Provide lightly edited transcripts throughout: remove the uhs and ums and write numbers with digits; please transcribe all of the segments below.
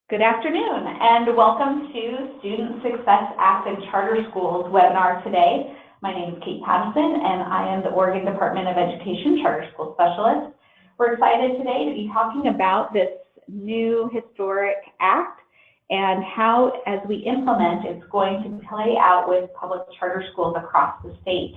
Good afternoon, and welcome to Student Success Act and Charter Schools webinar today. My name is Kate Patterson, and I am the Oregon Department of Education Charter School Specialist. We're excited today to be talking about this new historic act and how, as we implement, it's going to play out with public charter schools across the state.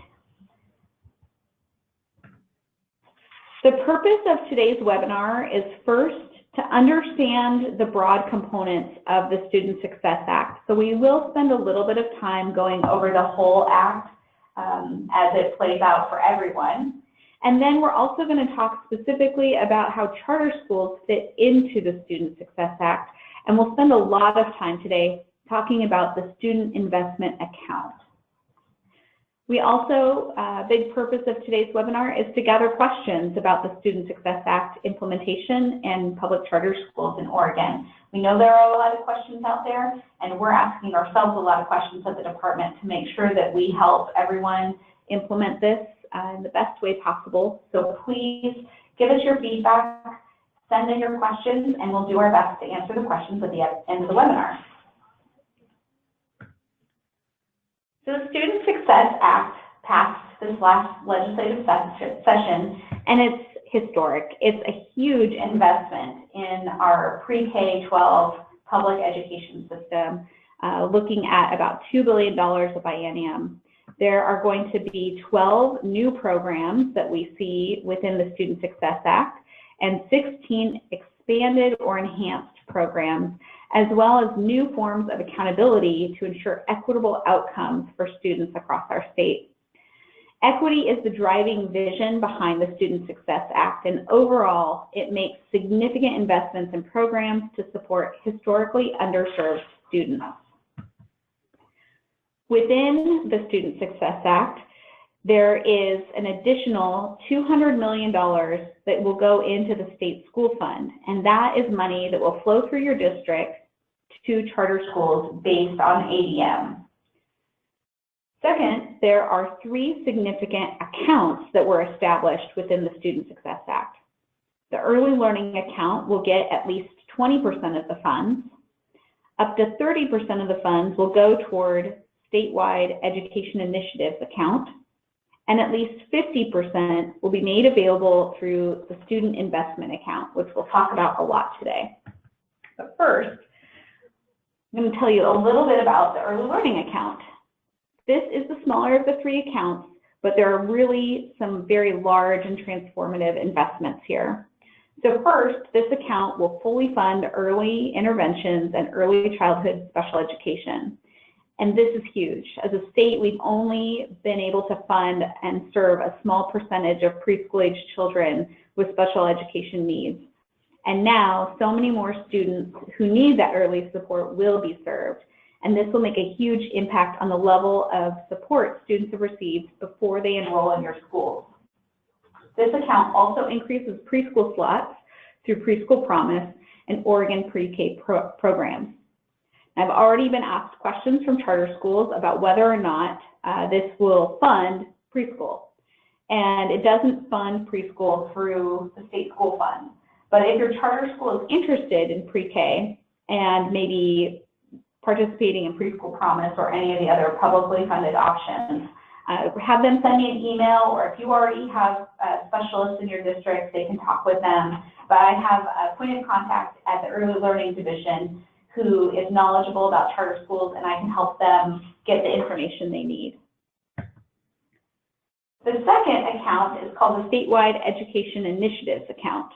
The purpose of today's webinar is first to understand the broad components of the Student Success Act. So we will spend a little bit of time going over the whole act as it plays out for everyone. And then we're also going to talk specifically about how charter schools fit into the Student Success Act. And we'll spend a lot of time today talking about the Student Investment Account. We also, a big purpose of today's webinar is to gather questions about the Student Success Act implementation and public charter schools in Oregon. We know there are a lot of questions out there, and we're asking ourselves a lot of questions at the department to make sure that we help everyone implement this in the best way possible. So please give us your feedback, send in your questions, and we'll do our best to answer the questions at the end of the webinar. So the Student Success Act passed this last legislative session, and it's historic. It's a huge investment in our pre-K-12 public education system, looking at about $2 billion a biennium. There are going to be 12 new programs that we see within the Student Success Act and 16 expanded or enhanced programs, as well as new forms of accountability to ensure equitable outcomes for students across our state. Equity is the driving vision behind the Student Success Act, and overall, it makes significant investments in programs to support historically underserved students. Within the Student Success Act, there is an additional $200 million that will go into the state school fund, and that is money that will flow through your district to charter schools based on ADM. Second, there are 3 significant accounts that were established within the Student Success Act. The Early Learning Account will get at least 20% of the funds. Up to 30% of the funds will go toward statewide education initiatives account, and at least 50% will be made available through the Student Investment Account, which we'll talk about a lot today. But first, I'm going to tell you a little bit about the Early Learning Account. This is the smaller of the 3 accounts, but there are really some very large and transformative investments here. So first, this account will fully fund early interventions and early childhood special education. And this is huge. As a state, we've only been able to fund and serve a small percentage of preschool-age children with special education needs. And now, so many more students who need that early support will be served. And this will make a huge impact on the level of support students have received before they enroll in your schools. This account also increases preschool slots through Preschool Promise and Oregon pre-K programs. I've already been asked questions from charter schools about whether or not this will fund preschool. And it doesn't fund preschool through the state school fund. But if your charter school is interested in pre-K and maybe participating in Preschool Promise or any of the other publicly funded options, have them send me an email, or if you already have specialists in your district, they can talk with them. But I have a point of contact at the Early Learning Division who is knowledgeable about charter schools, and I can help them get the information they need. The second account is called the Statewide Education Initiatives Account.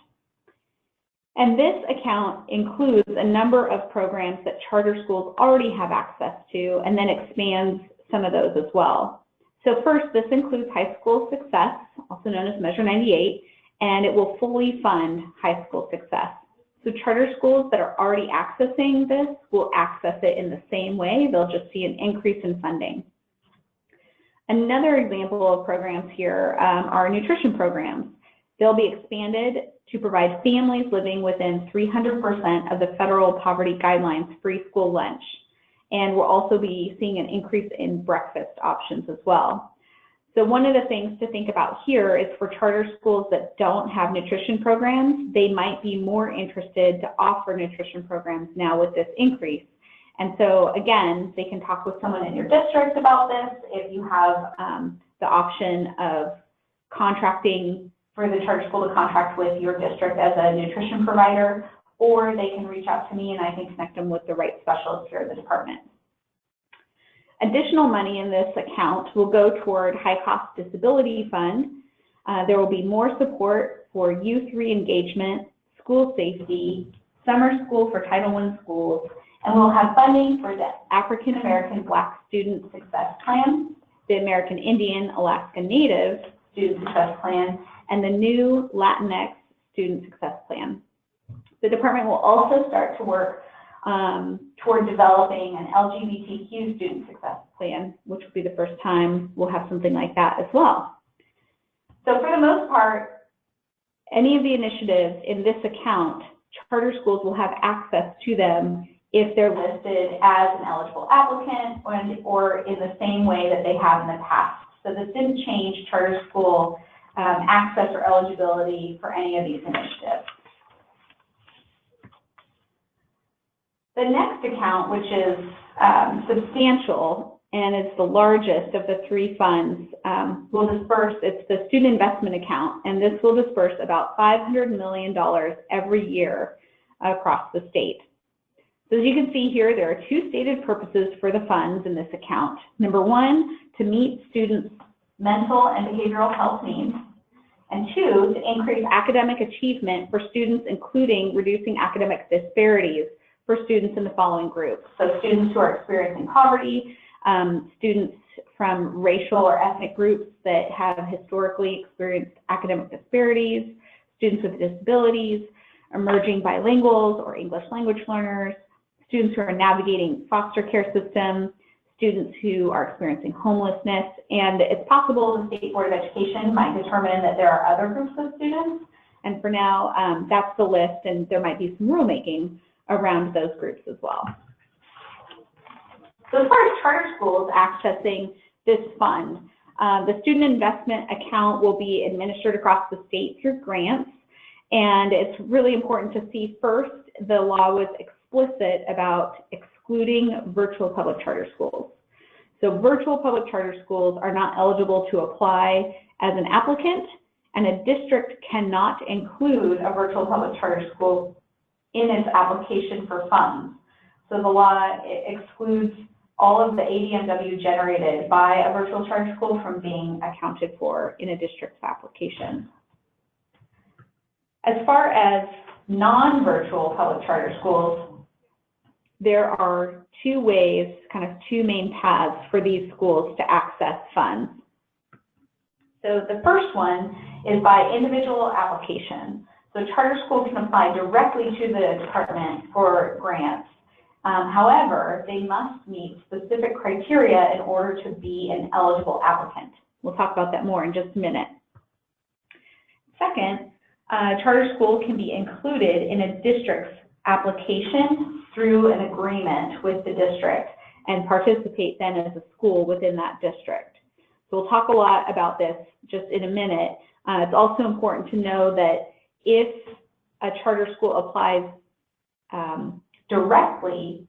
And this account includes a number of programs that charter schools already have access to, and then expands some of those as well. So first, this includes High School Success, also known as Measure 98, and it will fully fund high school success. So charter schools that are already accessing this will access it in the same way. They'll just see an increase in funding. Another example of programs here are nutrition programs. They'll be expanded to provide families living within 300% of the federal poverty guidelines free school lunch. And we'll also be seeing an increase in breakfast options as well. So one of the things to think about here is for charter schools that don't have nutrition programs, they might be more interested to offer nutrition programs now with this increase. And so again, they can talk with someone in your district about this if you have the option of contracting for the charter school to contract with your district as a nutrition provider, or they can reach out to me and I can connect them with the right specialist here at the department. Additional money in this account will go toward high-cost disability fund. There will be more support for youth re-engagement, school safety, summer school for Title I schools, and we'll have funding for the African American Black Student Success Plan, the American Indian Alaska Native Student Success Plan, and the new Latinx Student Success Plan. The department will also start to work toward developing an LGBTQ Student Success Plan, which will be the first time we'll have something like that as well. So for the most part, any of the initiatives in this account, charter schools will have access to them if they're listed as an eligible applicant or in the same way that they have in the past. So this didn't change charter school access or eligibility for any of these initiatives. The next account, which is substantial and it's the largest of the three funds, will disperse, it's the student investment account, and this will disperse about $500 million every year across the state. So as you can see here, there are two stated purposes for the funds in this account. Number one, to meet students' mental and behavioral health needs, and two, to increase academic achievement for students, including reducing academic disparities for students in the following groups. So students who are experiencing poverty, students from racial or ethnic groups that have historically experienced academic disparities, students with disabilities, emerging bilinguals or English language learners, students who are navigating foster care systems, students who are experiencing homelessness, and it's possible the State Board of Education might determine that there are other groups of students, and for now, that's the list, and there might be some rulemaking around those groups as well. So as far as charter schools accessing this fund, the student investment account will be administered across the state through grants, and it's really important to see first, the law was explicit about excluding virtual public charter schools. So virtual public charter schools are not eligible to apply as an applicant, and a district cannot include a virtual public charter school in its application for funds. So the law excludes all of the ADMW generated by a virtual charter school from being accounted for in a district's application. As far as non-virtual public charter schools, there are two ways, kind of two main paths for these schools to access funds. So the first one is by individual application. So charter schools can apply directly to the department for grants. However, they must meet specific criteria in order to be an eligible applicant. We'll talk about that more in just a minute. Second, charter school can be included in a district's application through an agreement with the district and participate then as a school within that district. So we'll talk a lot about this just in a minute. It's also important to know that if a charter school applies directly,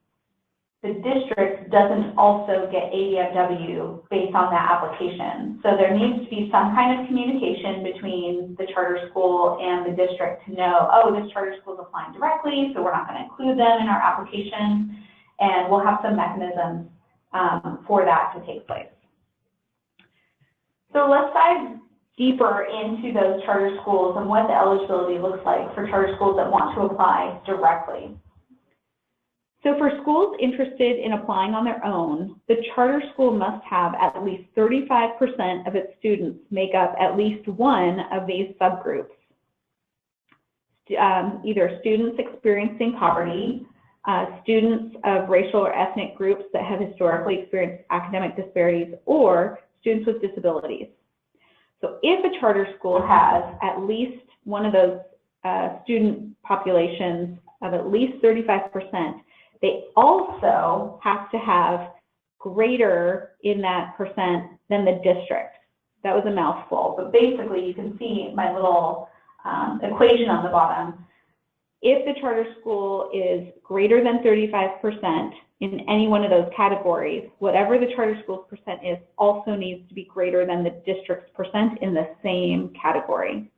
the district doesn't also get ADMW based on that application. So there needs to be some kind of communication between the charter school and the district to know, oh, this charter school is applying directly, so we're not going to include them in our application, and we'll have some mechanisms for that to take place. So let's dive deeper into those charter schools and what the eligibility looks like for charter schools that want to apply directly. So for schools interested in applying on their own, the charter school must have at least 35% of its students make up at least one of these subgroups. Either students experiencing poverty, students of racial or ethnic groups that have historically experienced academic disparities, or students with disabilities. So if a charter school has at least one of those student populations of at least 35%, they also have to have greater in that percent than the district. That was a mouthful, but basically you can see my little equation on the bottom. If the charter school is greater than 35% in any one of those categories, whatever the charter school's percent is also needs to be greater than the district's percent in the same category.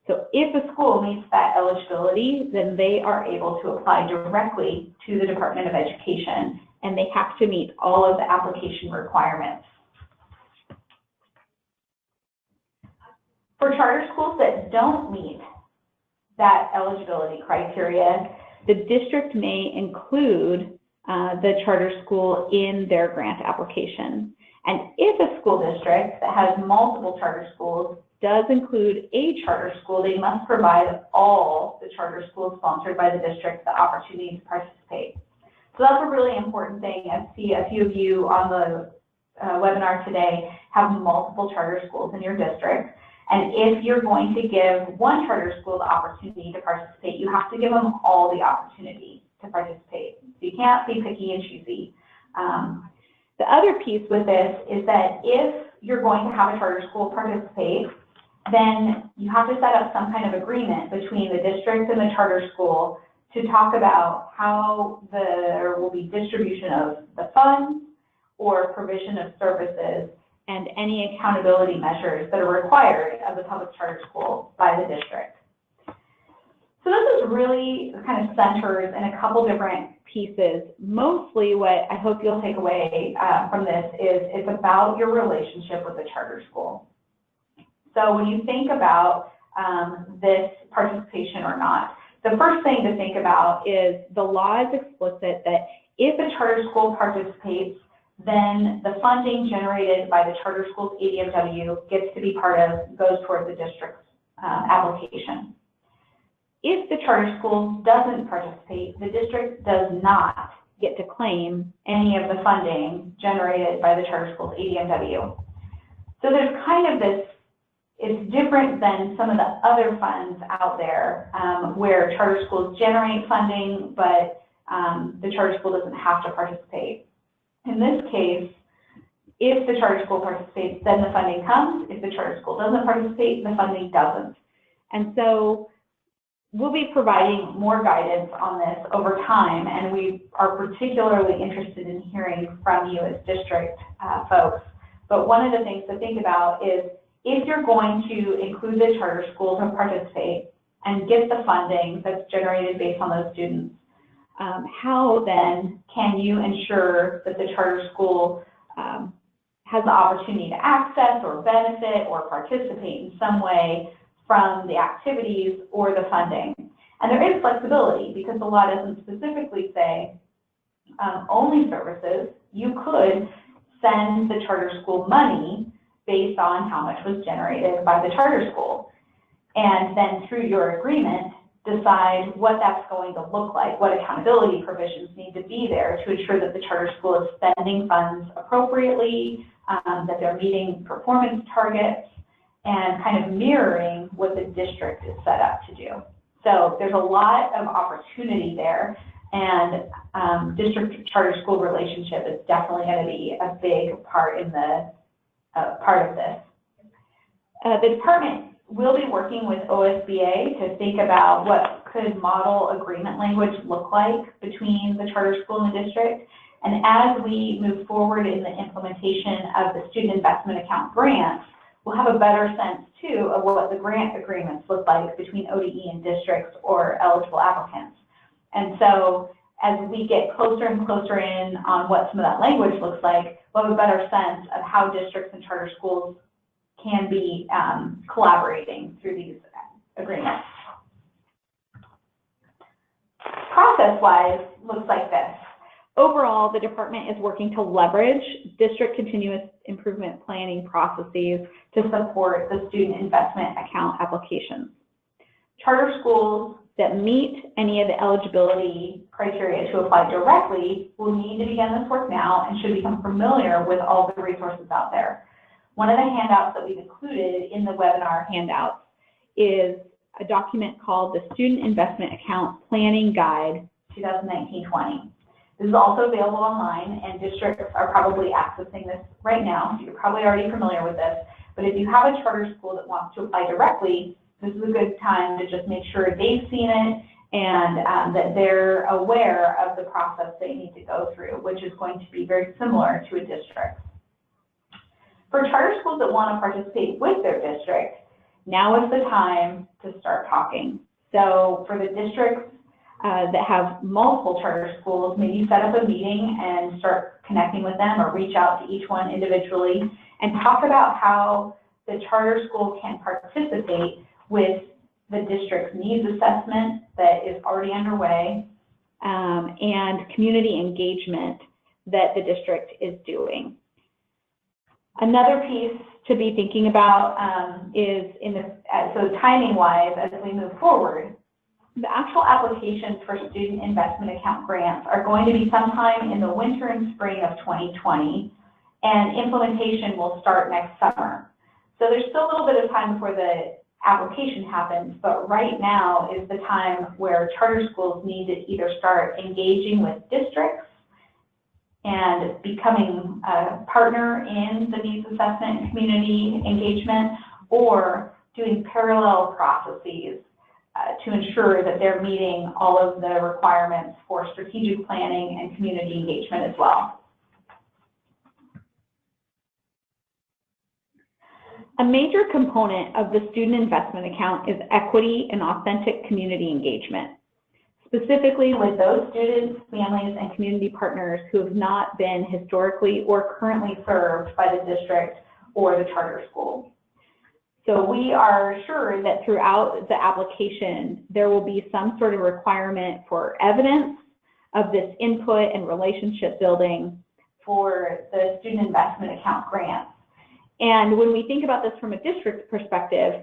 So if a school meets that eligibility, then they are able to apply directly to the Department of Education, and they have to meet all of the application requirements. For charter schools that don't meet that eligibility criteria, the district may include the charter school in their grant application. And if a school district that has multiple charter schools does include a charter school, they must provide all the charter schools sponsored by the district the opportunity to participate. So that's a really important thing. I see a few of you on the webinar today have multiple charter schools in your district. And if you're going to give one charter school the opportunity to participate, you have to give them all the opportunity to participate. So you can't be picky and choosy. The other piece with this is that if you're going to have a charter school participate, then you have to set up some kind of agreement between the district and the charter school to talk about how there will be distribution of the funds or provision of services and any accountability measures that are required of the public charter school by the district. So this is really kind of centers in a couple different pieces. Mostly what I hope you'll take away from this is it's about your relationship with the charter school. So when you think about this participation or not, the first thing to think about is the law is explicit that if a charter school participates, then the funding generated by the charter school's ADMW gets to be goes towards the district's application. If the charter school doesn't participate, the district does not get to claim any of the funding generated by the charter school's ADMW. So there's kind of this, it's different than some of the other funds out there where charter schools generate funding, but the charter school doesn't have to participate. In this case, if the charter school participates, then the funding comes. If the charter school doesn't participate, the funding doesn't. And so we'll be providing more guidance on this over time, and we are particularly interested in hearing from you as district folks. But one of the things to think about is if you're going to include the charter school to participate and get the funding that's generated based on those students, how then can you ensure that the charter school has the opportunity to access or benefit or participate in some way from the activities or the funding? And there is flexibility because the law doesn't specifically say only services. You could send the charter school money based on how much was generated by the charter school. And then through your agreement, decide what that's going to look like, what accountability provisions need to be there to ensure that the charter school is spending funds appropriately, that they're meeting performance targets, and kind of mirroring what the district is set up to do. So there's a lot of opportunity there, and district charter school relationship is definitely going to be a big part in the part of this. The department will be working with OSBA to think about what could model agreement language look like between the charter school and the district. And as we move forward in the implementation of the student investment account grants, we'll have a better sense too of what the grant agreements look like between ODE and districts or eligible applicants. And so as we get closer and closer in on what some of that language looks like, we'll have a better sense of how districts and charter schools can be collaborating through these agreements. Process-wise, looks like this. Overall, the department is working to leverage district continuous improvement planning processes to support the student investment account applications. Charter schools that meet any of the eligibility criteria to apply directly will need to begin this work now and should become familiar with all the resources out there. One of the handouts that we've included in the webinar handouts is a document called the Student Investment Account Planning Guide 2019-20. This is also available online, and districts are probably accessing this right now, so you're probably already familiar with this. But if you have a charter school that wants to apply directly, this is a good time to just make sure they've seen it and that they're aware of the process they need to go through, which is going to be very similar to a district. For charter schools that want to participate with their district, now is the time to start talking. So for the districts that have multiple charter schools, maybe set up a meeting and start connecting with them, or reach out to each one individually and talk about how the charter school can participate with the district's needs assessment that is already underway, and community engagement that the district is doing. Another piece to be thinking about is so timing-wise, as we move forward, the actual applications for student investment account grants are going to be sometime in the winter and spring of 2020, and implementation will start next summer. So there's still a little bit of time before the application happens, but right now is the time where charter schools need to either start engaging with districts and becoming a partner in the needs assessment and community engagement, or doing parallel processes to ensure that they're meeting all of the requirements for strategic planning and community engagement as well. A major component of the student investment account is equity and authentic community engagement, specifically with those students, families, and community partners who have not been historically or currently served by the district or the charter school. So we are sure that throughout the application, there will be some sort of requirement for evidence of this input and relationship building for the student investment account grants. And when we think about this from a district perspective,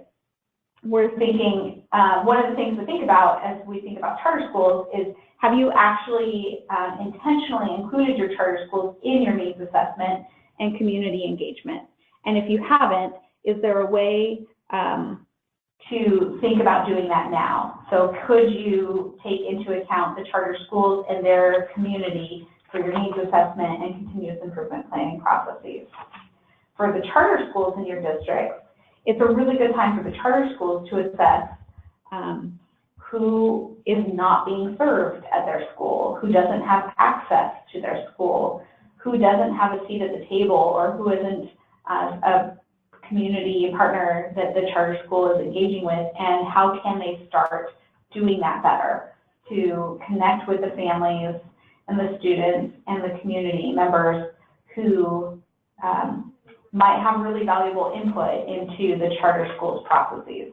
we're thinking, one of the things to think about as we think about charter schools is, have you actually intentionally included your charter schools in your needs assessment and community engagement? And if you haven't, is there a way to think about doing that now? So could you take into account the charter schools and their community for your needs assessment and continuous improvement planning processes? For the charter schools in your district, it's a really good time for the charter schools to assess who is not being served at their school, who doesn't have access to their school, who doesn't have a seat at the table, or who isn't a community partner that the charter school is engaging with, and how can they start doing that better to connect with the families and the students and the community members who might have really valuable input into the charter school's processes.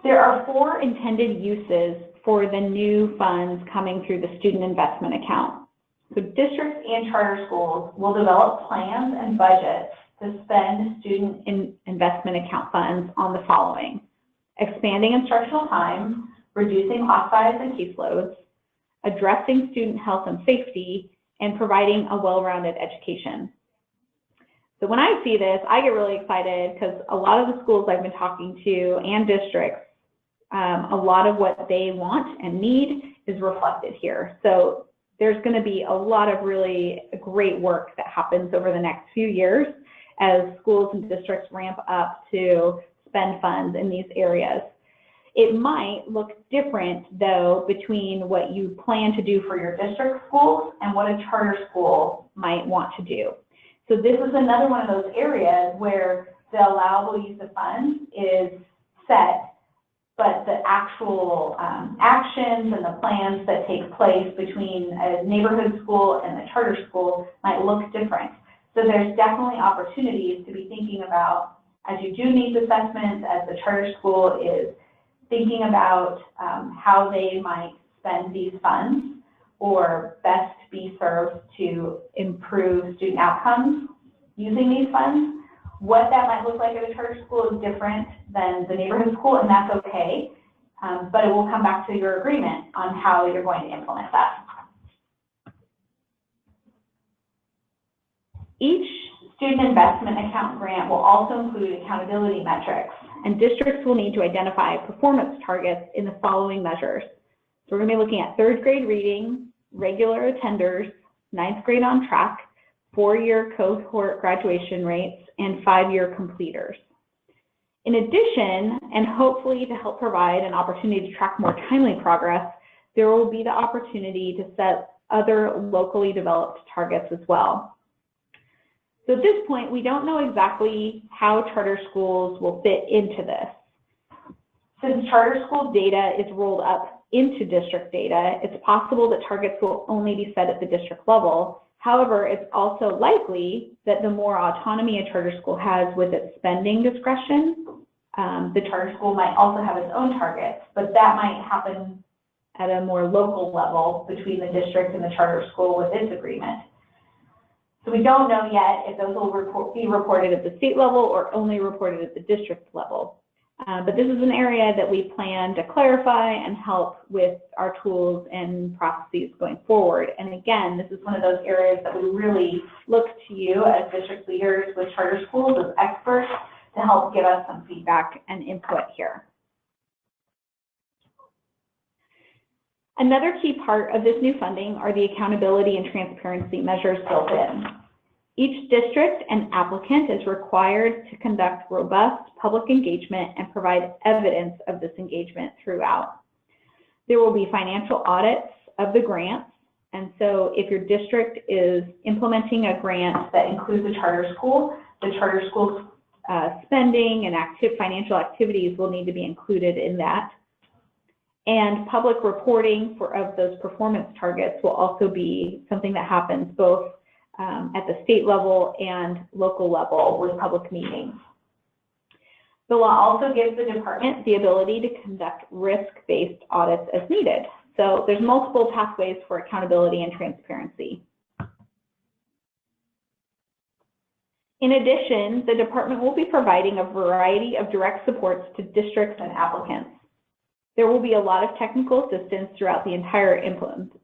There are 4 intended uses for the new funds coming through the student investment account. So districts and charter schools will develop plans and budgets to spend student investment account funds on the following: expanding instructional time, reducing class size and caseloads, addressing student health and safety, and providing a well-rounded education. So when I see this, I get really excited because a lot of the schools I've been talking to and districts, a lot of what they want and need is reflected here. So there's going to be a lot of really great work that happens over the next few years as schools and districts ramp up to spend funds in these areas. It might look different, though, between what you plan to do for your district schools and what a charter school might want to do. So this is another one of those areas where the allowable use of funds is set, but the actual actions and the plans that take place between a neighborhood school and the charter school might look different. So there's definitely opportunities to be thinking about, as you do needs assessments, as the charter school is thinking about how they might spend these funds or best be served to improve student outcomes using these funds. What that might look like at a charter school is different than the neighborhood school, and that's okay, but it will come back to your agreement on how you're going to implement that. Each student investment account grant will also include accountability metrics, and districts will need to identify performance targets in the following measures. So we're going to be looking at 3rd grade reading, regular attenders, ninth grade on track, 4-year cohort graduation rates, and 5-year completers. In addition, and hopefully to help provide an opportunity to track more timely progress, there will be the opportunity to set other locally developed targets as well. So at this point, we don't know exactly how charter schools will fit into this. Since charter school data is rolled up into district data, it's possible that targets will only be set at the district level. However, it's also likely that the more autonomy a charter school has with its spending discretion, the charter school might also have its own targets, but that might happen at a more local level between the district and the charter school with its agreement. So we don't know yet if those will be reported at the state level or only reported at the district level. But this is an area that we plan to clarify and help with our tools and processes going forward. And again, this is one of those areas that we really look to you as district leaders with charter schools as experts to help give us some feedback and input here. Another key part of this new funding are the accountability and transparency measures built in. Each district and applicant is required to conduct robust public engagement and provide evidence of this engagement throughout. There will be financial audits of the grants, and so if your district is implementing a grant that includes a charter school, the charter school's spending and financial activities will need to be included in that. And public reporting of those performance targets will also be something that happens both at the state level and local level with public meetings. The law also gives the department the ability to conduct risk-based audits as needed. So there's multiple pathways for accountability and transparency. In addition, the department will be providing a variety of direct supports to districts and applicants. There will be a lot of technical assistance throughout the entire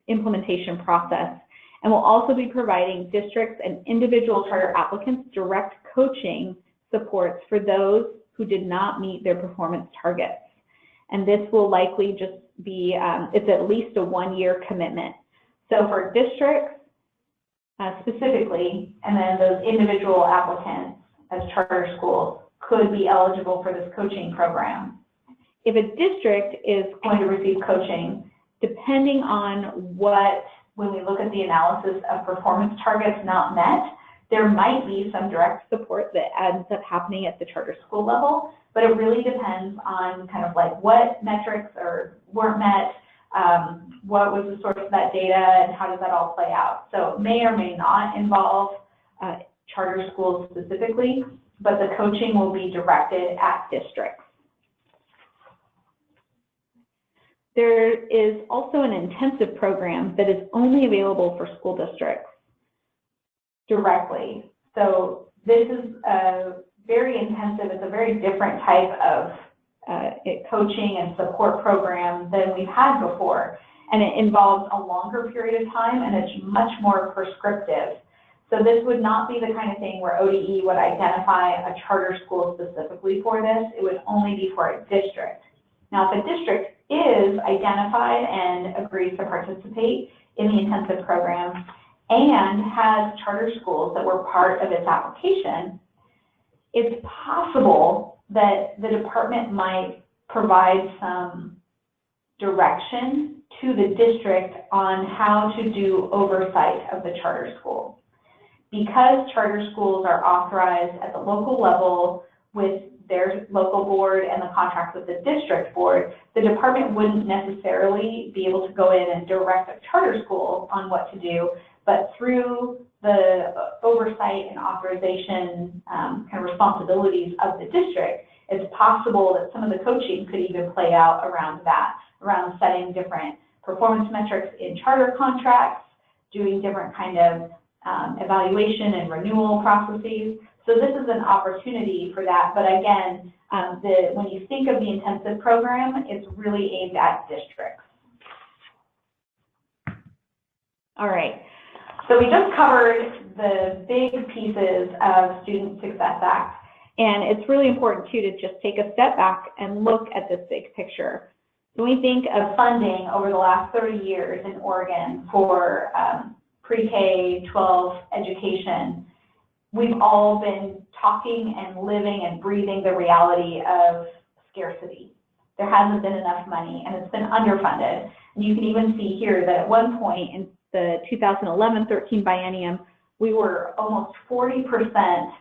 implementation process, and will also be providing districts and individual charter applicants direct coaching supports for those who did not meet their performance targets. And this will likely just be, it's at least a 1-year commitment. So for districts specifically, and then those individual applicants as charter schools could be eligible for this coaching program. If a district is going to receive coaching, depending on when we look at the analysis of performance targets not met, there might be some direct support that ends up happening at the charter school level, but it really depends on kind of like what metrics weren't met, what was the source of that data, and how does that all play out. So it may or may not involve charter schools specifically, but the coaching will be directed at districts. There is also an intensive program that is only available for school districts directly. So this is very intensive. It's a very different type of coaching and support program than we've had before. And it involves a longer period of time, and it's much more prescriptive. So this would not be the kind of thing where ODE would identify a charter school specifically for this. It would only be for a district. Now, if a district is identified and agrees to participate in the intensive program and has charter schools that were part of its application, it's possible that the department might provide some direction to the district on how to do oversight of the charter school. Because charter schools are authorized at the local level with their local board and the contract with the district board, the department wouldn't necessarily be able to go in and direct a charter school on what to do, but through the oversight and authorization kind of responsibilities of the district, it's possible that some of the coaching could even play out around that, around setting different performance metrics in charter contracts, doing different kind of evaluation and renewal processes. So this is an opportunity for that, but again, when you think of the intensive program, it's really aimed at districts. All right, so we just covered the big pieces of Student Success Act, and it's really important too to just take a step back and look at this big picture. When we think of funding over the last 30 years in Oregon for pre-K, 12 education, we've all been talking and living and breathing the reality of scarcity. There hasn't been enough money, and it's been underfunded. And you can even see here that at one point in the 2011-13 biennium, we were almost 40%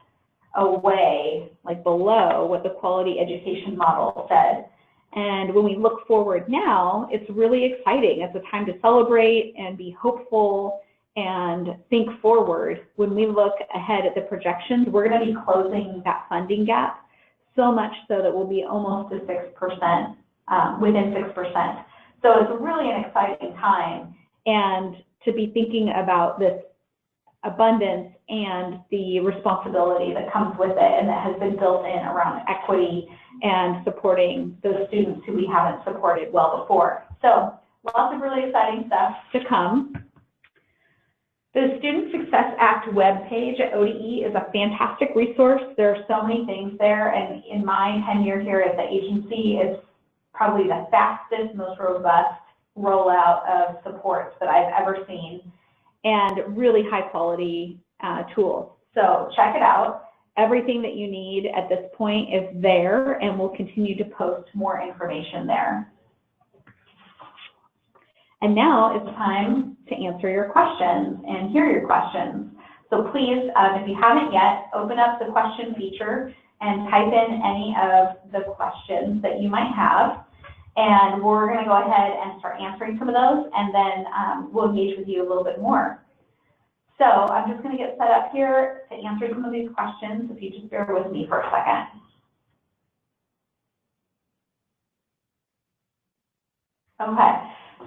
away, like below what the quality education model said. And when we look forward now, it's really exciting. It's a time to celebrate and be hopeful and think forward. When we look ahead at the projections, we're going to be closing that funding gap, so much so that we'll be almost to 6%, within 6%. So it's really an exciting time, and to be thinking about this abundance and the responsibility that comes with it and that has been built in around equity and supporting those students who we haven't supported well before. So lots of really exciting stuff to come. The Student Success Act webpage at ODE is a fantastic resource. There are so many things there, and in my tenure here at the agency, it's probably the fastest, most robust rollout of supports that I've ever seen, and really high quality tools. So check it out. Everything that you need at this point is there, and we'll continue to post more information there. And now it's time to answer your questions and hear your questions. So please, if you haven't yet, open up the question feature and type in any of the questions that you might have. And we're going to go ahead and start answering some of those, and then we'll engage with you a little bit more. So I'm just going to get set up here to answer some of these questions, if you just bear with me for a second. Okay,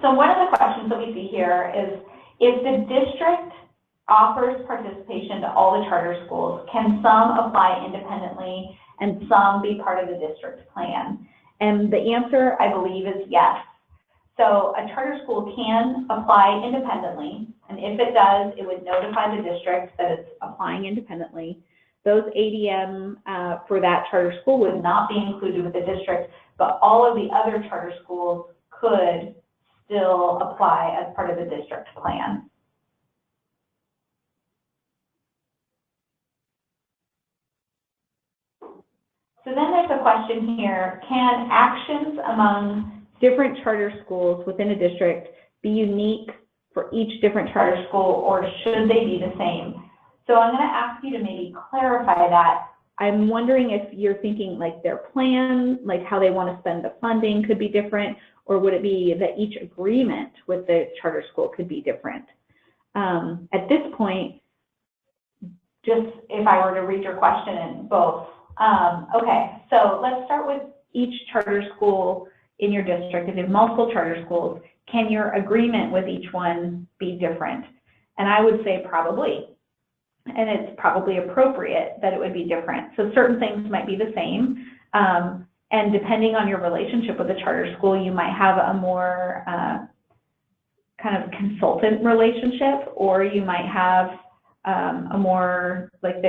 so one of the questions that we see here is, if the district offers participation to all the charter schools, can some apply independently and some be part of the district plan? And the answer, I believe, is yes. So a charter school can apply independently, and if it does, it would notify the district that it's applying independently. Those ADM for that charter school would not be included with the district, but all of the other charter schools could still apply as part of the district plan. So then there's a question here, can actions among different charter schools within a district be unique for each different charter school, or should they be the same? So I'm going to ask you to maybe clarify that. I'm wondering if you're thinking like their plan, like how they want to spend the funding could be different, or would it be that each agreement with the charter school could be different? At this point, just if I were to read your question in both. Okay, so let's start with each charter school in your district. If you have multiple charter schools, can your agreement with each one be different? And I would say probably. And it's probably appropriate that it would be different. So certain things might be the same. And depending on your relationship with the charter school, you might have a more kind of consultant relationship, or you might have a more like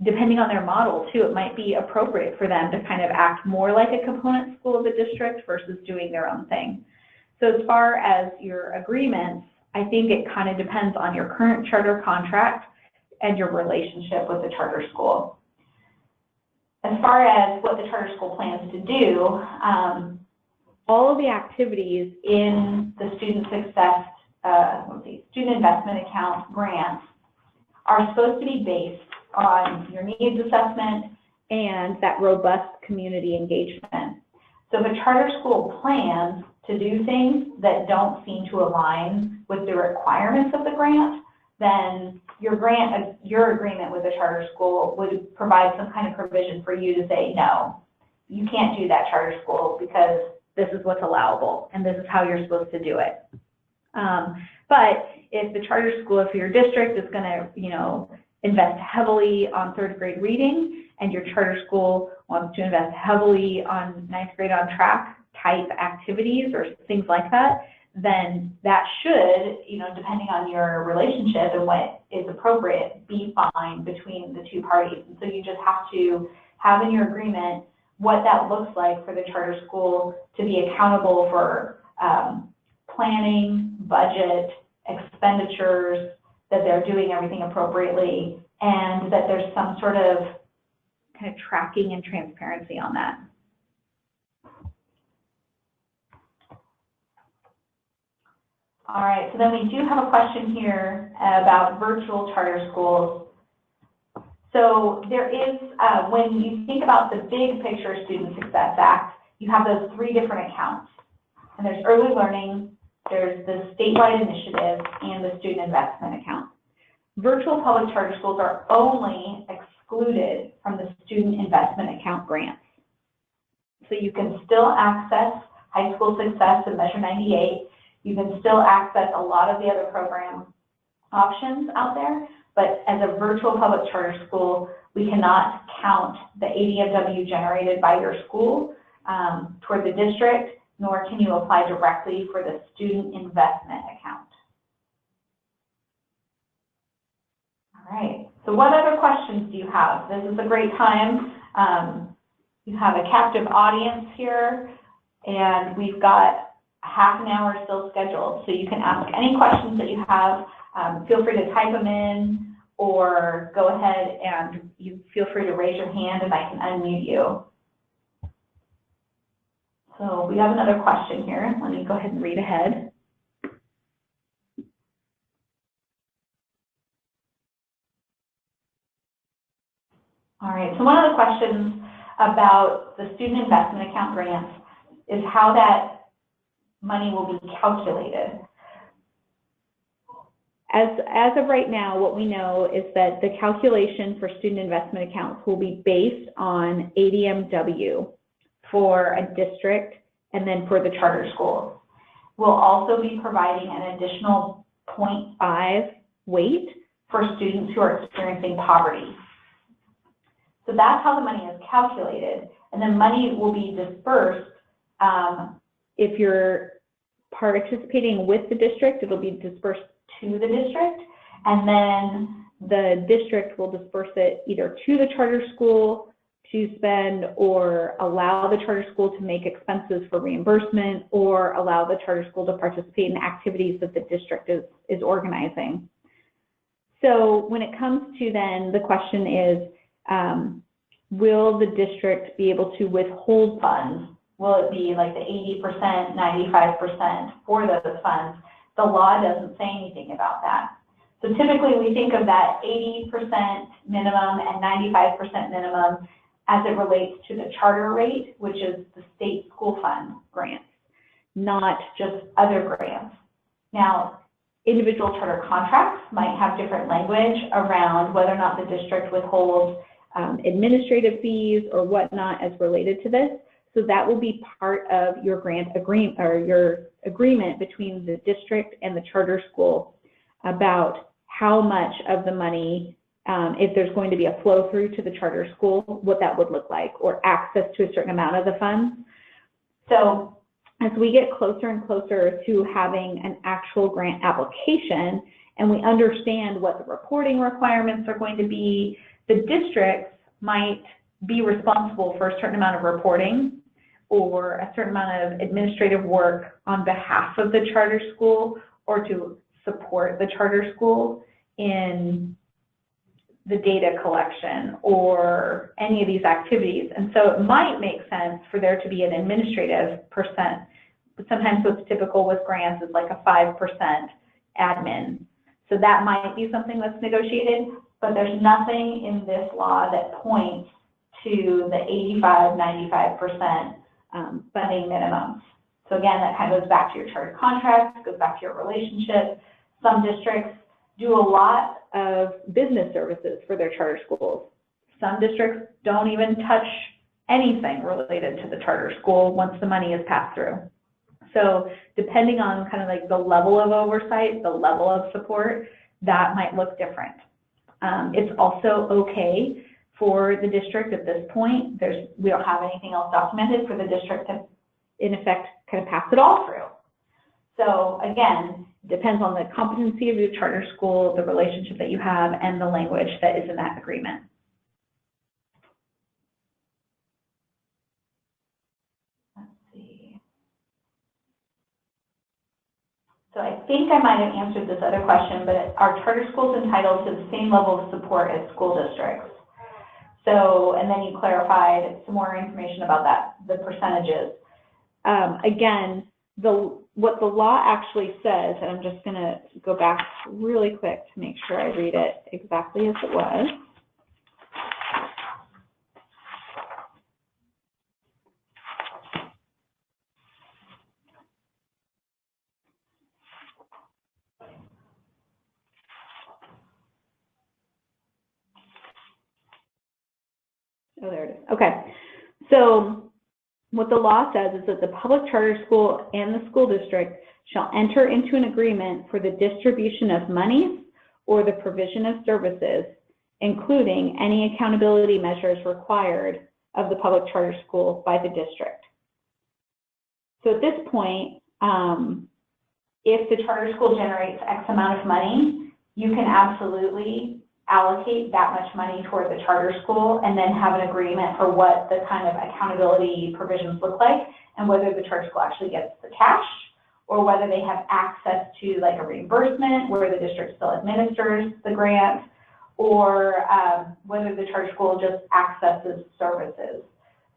depending on their model too, it might be appropriate for them to kind of act more like a component school of the district versus doing their own thing. So as far as your agreements, I think it kind of depends on your current charter contract and your relationship with the charter school. As far as what the charter school plans to do, all of the activities in the student success, student investment account grants are supposed to be based on your needs assessment and that robust community engagement. So if a charter school plans to do things that don't seem to align with the requirements of the grant, then your agreement with the charter school would provide some kind of provision for you to say, no, you can't do that, charter school, because this is what's allowable and this is how you're supposed to do it. But if the charter school for your district is going to, invest heavily on third grade reading, and your charter school wants to invest heavily on ninth grade on track type activities or things like that, then that should, depending on your relationship and what is appropriate, be fine between the two parties. And so you just have to have in your agreement what that looks like for the charter school to be accountable for planning, budget, expenditures, that they're doing everything appropriately, and that there's some sort of kind of tracking and transparency on that. All right, so then we do have a question here about virtual charter schools. So there is, when you think about the big picture Student Success Act, you have those 3 different accounts. And there's early learning, there's the statewide initiative, and the student investment account. Virtual public charter schools are only excluded from the student investment account grants. So you can still access High School Success and Measure 98. You can still access a lot of the other program options out there, but as a virtual public charter school, we cannot count the ADMW generated by your school toward the district, nor can you apply directly for the student investment account. All right, so what other questions do you have? This is a great time. You have a captive audience here, and we've got half an hour still scheduled, so you can ask any questions that you have. Feel free to type them in, or go ahead and you feel free to raise your hand and I can unmute you. So we have another question here. Let me go ahead and read ahead. All right, so one of the questions about the student investment account grants is how that money will be calculated. As of right now, what we know is that the calculation for student investment accounts will be based on ADMW for a district and then for the charter schools. We'll also be providing an additional 0.5 weight for students who are experiencing poverty. So that's how the money is calculated, and then money will be dispersed. If you're participating with the district, it'll be dispersed to the district, and then the district will disperse it either to the charter school to spend, or allow the charter school to make expenses for reimbursement, or allow the charter school to participate in activities that the district is organizing. So when it comes to then, the question is, will the district be able to withhold funds? Will it be like the 80%, 95% for those funds? The law doesn't say anything about that. So typically we think of that 80% minimum and 95% minimum as it relates to the charter rate, which is the state school fund grants, not just other grants. Now, individual charter contracts might have different language around whether or not the district withholds administrative fees or whatnot as related to this. So that will be part of your grant agreement, or your agreement between the district and the charter school about how much of the money, if there's going to be a flow through to the charter school, what that would look like, or access to a certain amount of the funds. So as we get closer and closer to having an actual grant application, and we understand what the reporting requirements are going to be, the districts might be responsible for a certain amount of reporting or a certain amount of administrative work on behalf of the charter school, or to support the charter school in the data collection or any of these activities. And so it might make sense for there to be an administrative percent, but sometimes what's typical with grants is like a 5% admin. So that might be something that's negotiated, but there's nothing in this law that points to the 85, 95% funding minimums. So again, that kind of goes back to your charter contract, goes back to your relationship. Some districts do a lot of business services for their charter schools. Some districts don't even touch anything related to the charter school once the money is passed through. So depending on kind of like the level of oversight, the level of support, that might look different. It's also okay for the district at this point. We don't have anything else documented for the district to, in effect, kind of pass it all through. So again, it depends on the competency of your charter school, the relationship that you have, and the language that is in that agreement. Let's see. So I think I might have answered this other question, but are charter schools entitled to the same level of support as school districts? So, and then you clarified some more information about that, the percentages. Again, what the law actually says, and I'm just going to go back really quick to make sure I read it exactly as it was. Oh, there it is. Okay. So what the law says is that the public charter school and the school district shall enter into an agreement for the distribution of monies or the provision of services, including any accountability measures required of the public charter school by the district. So at this point, if the charter school generates X amount of money, you can absolutely allocate that much money toward the charter school and then have an agreement for what the kind of accountability provisions look like and whether the charter school actually gets the cash or whether they have access to like a reimbursement where the district still administers the grant, or whether the charter school just accesses services.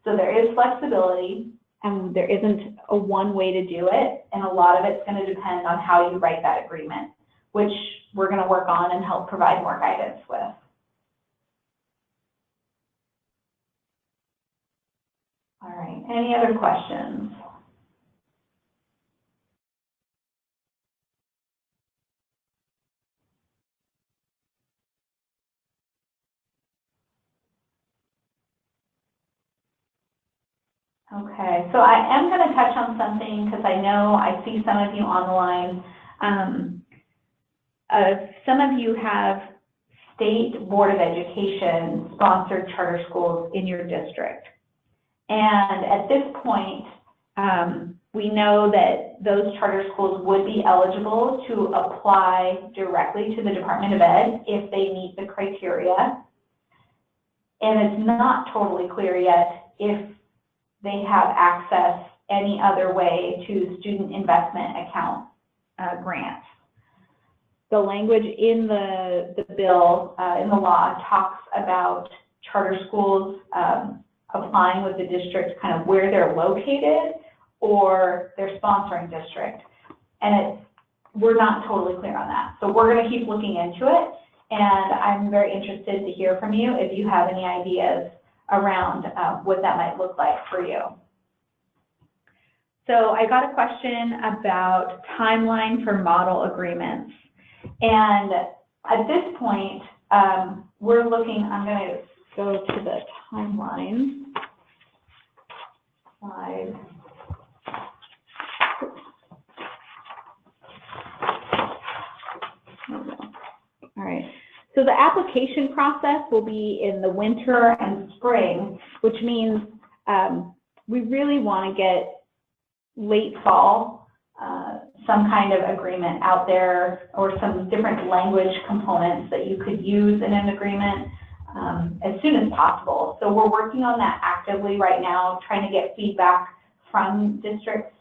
So there is flexibility and there isn't a one way to do it, and a lot of it's going to depend on how you write that agreement, which we're going to work on and help provide more guidance with. All right, any other questions? Okay, so I am going to touch on something because I know I see some of you on the line. Some of you have State Board of Education sponsored charter schools in your district. And at this point, we know that those charter schools would be eligible to apply directly to the Department of Ed if they meet the criteria. And it's not totally clear yet if they have access any other way to student investment account grants. The language in the bill, in the law, talks about charter schools applying with the district kind of where they're located or their sponsoring district. And we're not totally clear on that. So we're going to keep looking into it. And I'm very interested to hear from you if you have any ideas around what that might look like for you. So I got a question about timeline for model agreements. And at this point, we're looking, I'm going to go to the timeline slide. All right. So the application process will be in the winter and spring, which means we really want to get late fall some kind of agreement out there or some different language components that you could use in an agreement as soon as possible. So we're working on that actively right now, trying to get feedback from districts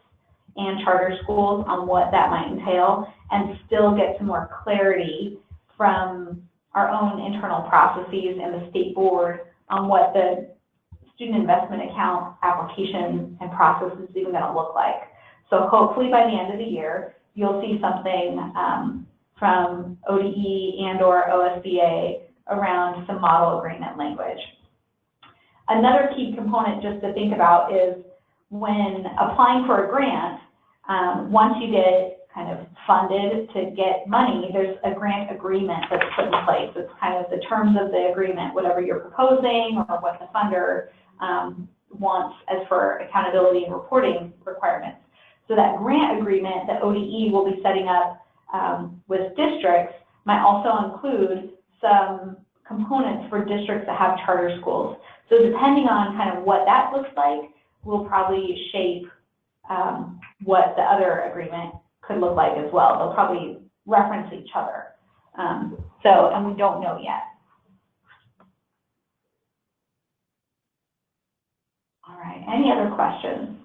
and charter schools on what that might entail and still get some more clarity from our own internal processes and the state board on what the student investment account application and process is even going to look like. So hopefully by the end of the year, you'll see something from ODE and or OSBA around some model agreement language. Another key component just to think about is when applying for a grant, once you get kind of funded to get money, there's a grant agreement that's put in place. It's kind of the terms of the agreement, whatever you're proposing or what the funder wants as for accountability and reporting requirements. So that grant agreement that ODE will be setting up with districts might also include some components for districts that have charter schools. So depending on kind of what that looks like, will probably shape what the other agreement could look like as well. They'll probably reference each other. And we don't know yet. All right, any other questions?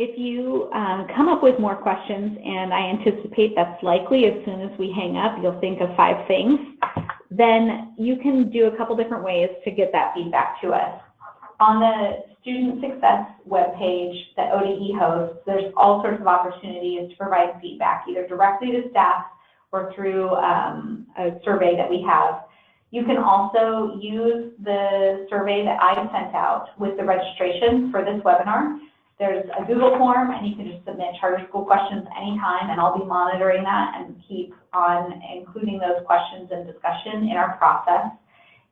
If you come up with more questions, and I anticipate that's likely as soon as we hang up, you'll think of 5 things, then you can do a couple different ways to get that feedback to us. On the Student Success webpage that ODE hosts, there's all sorts of opportunities to provide feedback, either directly to staff or through a survey that we have. You can also use the survey that I sent out with the registration for this webinar. There's a Google form, and you can just submit charter school questions anytime, and I'll be monitoring that and keep on including those questions in discussion in our process.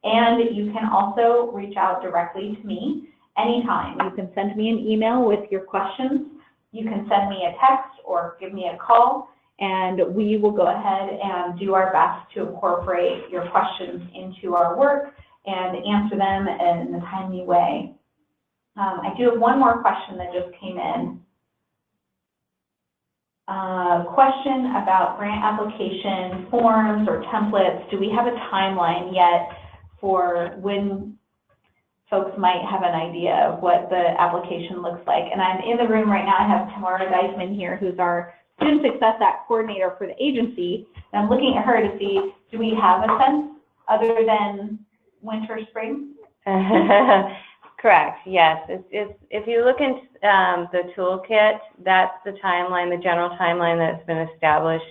And you can also reach out directly to me anytime. You can send me an email with your questions. You can send me a text or give me a call, and we will go ahead and do our best to incorporate your questions into our work and answer them in a timely way. I do have one more question that just came in. Question about grant application forms or templates. Do we have a timeline yet for when folks might have an idea of what the application looks like? And I'm in the room right now. I have Tamara Geisman here, who's our Student Success Act coordinator for the agency. And I'm looking at her to see, do we have a sense other than winter, spring? Correct, yes. If you look into the toolkit, that's the timeline, the general timeline that's been established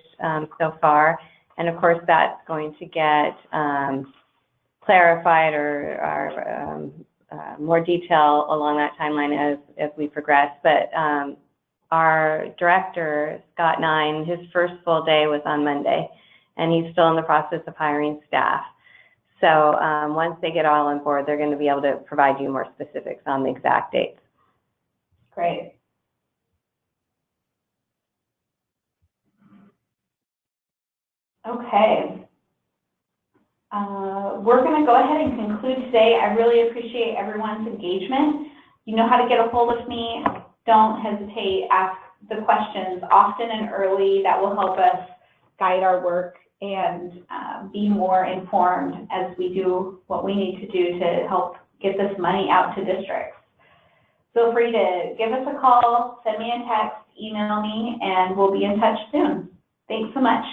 so far. And of course, that's going to get clarified or more detail along that timeline as we progress. But our director, Scott Nine, his first full day was on Monday, and he's still in the process of hiring staff. So once they get all on board, they're going to be able to provide you more specifics on the exact dates. Great. Okay. We're going to go ahead and conclude today. I really appreciate everyone's engagement. You know how to get a hold of me. Don't hesitate. Ask the questions often and early. That will help us guide our work and be more informed as we do what we need to do to help get this money out to districts. Feel free to give us a call, send me a text, email me, and we'll be in touch soon. Thanks so much.